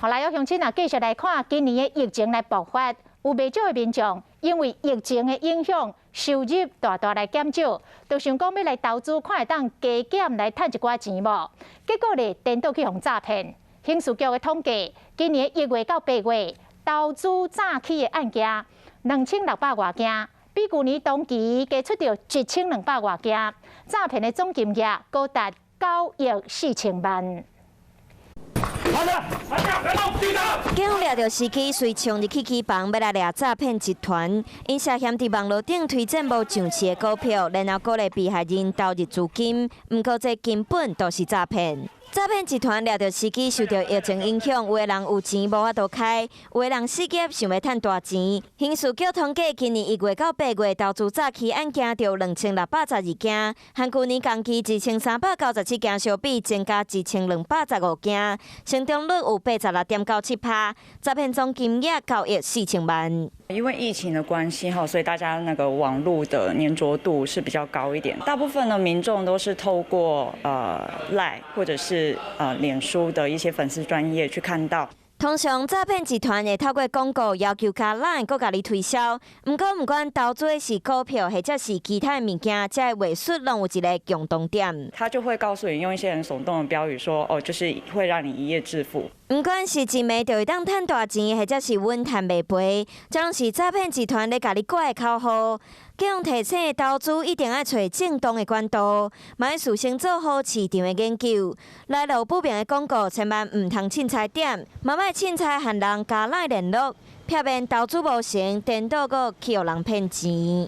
好来，有乡亲啊，继续来看今年的疫情来爆发，有不少的民众因为疫情的影响，收入大大来减少，就想讲要来投资，看会当加减来赚一寡钱无？结果咧，颠倒去互诈骗。刑事局的统计，今年1月到8月，投资诈欺的案件2600多件，比去年同期加出到1200多件，诈骗的总金额高达9亿4千万。 警方抓到司机，随冲入去机房，要来抓诈骗集团。因涉嫌伫网络顶推荐无上市的股票，然后鼓励被害人投入资金，不过这根本都是诈骗。 诈骗集团抓到司机受到疫情影响，有的人有钱无法度开，有的人失业想要赚大钱。刑事局统计，今年1月到8月投资诈欺案件就2612件，和去年同期1397件相比，增加1215件，成功率有86.97%，诈骗总金额9亿4千万。 因为疫情的关系哈，所以大家那个网络的粘着度是比较高一点。大部分的民众都是透过LINE 或者是脸书的一些粉丝专页去看到。 通常诈骗集团会透过广告要求加LINE，佮甲你推销。不管投资的是股票或者是其他的物件，这话术拢有一个共同点。他就会告诉你，用一些很耸动的标语说，哦，就是会让你一夜致富。不管是真卖就会当赚大钱，或者是稳赚袂赔，这拢是诈骗集团咧甲你挂的口号。警方提醒，投资一定要找正当的管道，嘛要事先做好市场的研究。来路不明的广告，千万唔通凊彩点，嘛莫凊彩和人加LINE联络，避免投资无成，颠倒个去互人骗钱。